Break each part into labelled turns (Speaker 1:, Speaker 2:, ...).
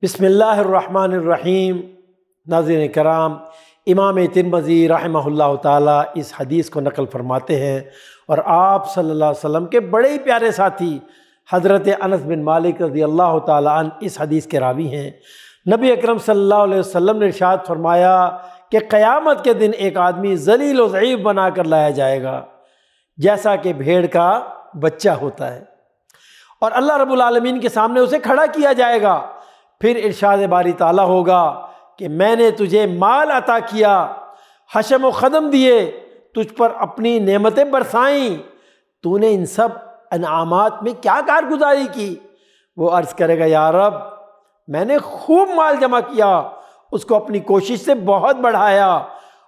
Speaker 1: بسم اللہ الرحمن الرحیم۔ ناظرین کرام، امام ترمذی رحمہ اللہ تعالیٰ اس حدیث کو نقل فرماتے ہیں، اور آپ صلی اللہ علیہ وسلم کے بڑے ہی پیارے ساتھی حضرت انس بن مالک رضی اللہ تعالیٰ عنہ اس حدیث کے راوی ہیں۔ نبی اکرم صلی اللہ علیہ وسلم نے ارشاد فرمایا کہ قیامت کے دن ایک آدمی ذلیل و ضعیف بنا کر لایا جائے گا، جیسا کہ بھیڑ کا بچہ ہوتا ہے، اور اللہ رب العالمین کے سامنے اسے کھڑا کیا جائے گا۔ پھر ارشاد باری تعالیٰ ہوگا کہ میں نے تجھے مال عطا کیا، حشم و خدم دیے، تجھ پر اپنی نعمتیں برسائیں، تو نے ان سب انعامات میں کیا کارگزاری کی؟ وہ عرض کرے گا یا رب، میں نے خوب مال جمع کیا، اس کو اپنی کوشش سے بہت بڑھایا،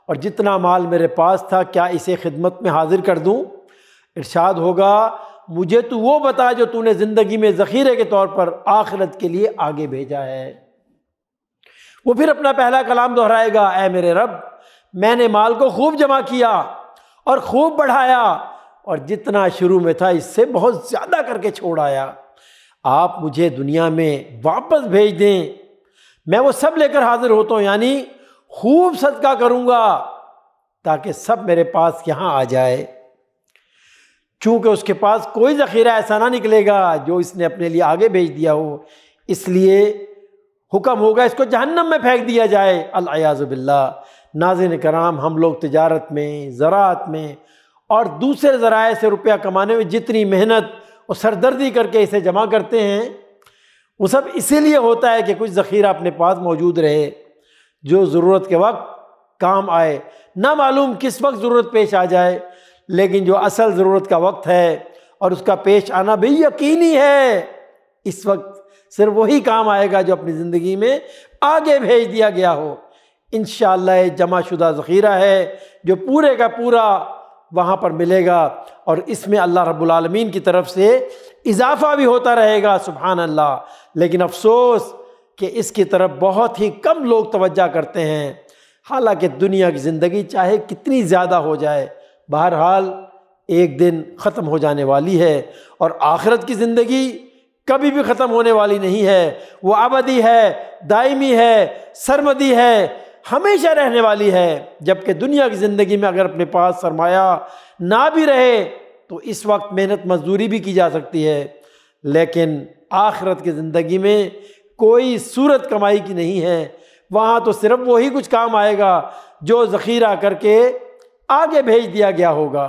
Speaker 1: اور جتنا مال میرے پاس تھا کیا اسے خدمت میں حاضر کر دوں؟ ارشاد ہوگا مجھے تو وہ بتا جو تو نے زندگی میں ذخیرے کے طور پر آخرت کے لیے آگے بھیجا ہے۔ وہ پھر اپنا پہلا کلام دہرائے گا، اے میرے رب، میں نے مال کو خوب جمع کیا اور خوب بڑھایا، اور جتنا شروع میں تھا اس سے بہت زیادہ کر کے چھوڑ آیا، آپ مجھے دنیا میں واپس بھیج دیں، میں وہ سب لے کر حاضر ہوتا ہوں، یعنی خوب صدقہ کروں گا تاکہ سب میرے پاس یہاں آ جائے۔ چونکہ اس کے پاس کوئی ذخیرہ ایسا نہ نکلے گا جو اس نے اپنے لیے آگے بھیج دیا ہو، اس لیے حکم ہوگا اس کو جہنم میں پھینک دیا جائے، العیاذ باللہ۔ ناظرین کرام، ہم لوگ تجارت میں، زراعت میں اور دوسرے ذرائع سے روپیہ کمانے میں جتنی محنت اور سردردی کر کے اسے جمع کرتے ہیں، وہ سب اسی لیے ہوتا ہے کہ کچھ ذخیرہ اپنے پاس موجود رہے جو ضرورت کے وقت کام آئے۔ نہ معلوم کس وقت ضرورت پیش آ جائے، لیکن جو اصل ضرورت کا وقت ہے اور اس کا پیش آنا بھی یقینی ہے، اس وقت صرف وہی کام آئے گا جو اپنی زندگی میں آگے بھیج دیا گیا ہو۔ انشاءاللہ یہ جمع شدہ ذخیرہ ہے جو پورے کا پورا وہاں پر ملے گا، اور اس میں اللہ رب العالمین کی طرف سے اضافہ بھی ہوتا رہے گا، سبحان اللہ۔ لیکن افسوس کہ اس کی طرف بہت ہی کم لوگ توجہ کرتے ہیں، حالانکہ دنیا کی زندگی چاہے کتنی زیادہ ہو جائے، بہرحال ایک دن ختم ہو جانے والی ہے، اور آخرت کی زندگی کبھی بھی ختم ہونے والی نہیں ہے، وہ ابدی ہے، دائمی ہے، سرمدی ہے، ہمیشہ رہنے والی ہے۔ جبکہ دنیا کی زندگی میں اگر اپنے پاس سرمایہ نہ بھی رہے تو اس وقت محنت مزدوری بھی کی جا سکتی ہے، لیکن آخرت کی زندگی میں کوئی صورت کمائی کی نہیں ہے، وہاں تو صرف وہی کچھ کام آئے گا جو ذخیرہ کر کے آگے بھیج دیا گیا ہوگا۔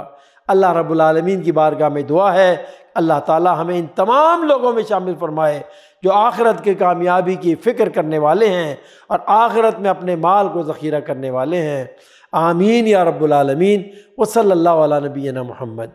Speaker 1: اللہ رب العالمین کی بارگاہ میں دعا ہے اللہ تعالی ہمیں ان تمام لوگوں میں شامل فرمائے جو آخرت کی کامیابی کی فکر کرنے والے ہیں اور آخرت میں اپنے مال کو ذخیرہ کرنے والے ہیں۔ آمین یا رب العالمین۔ وصلی اللہ علی نبینا محمد۔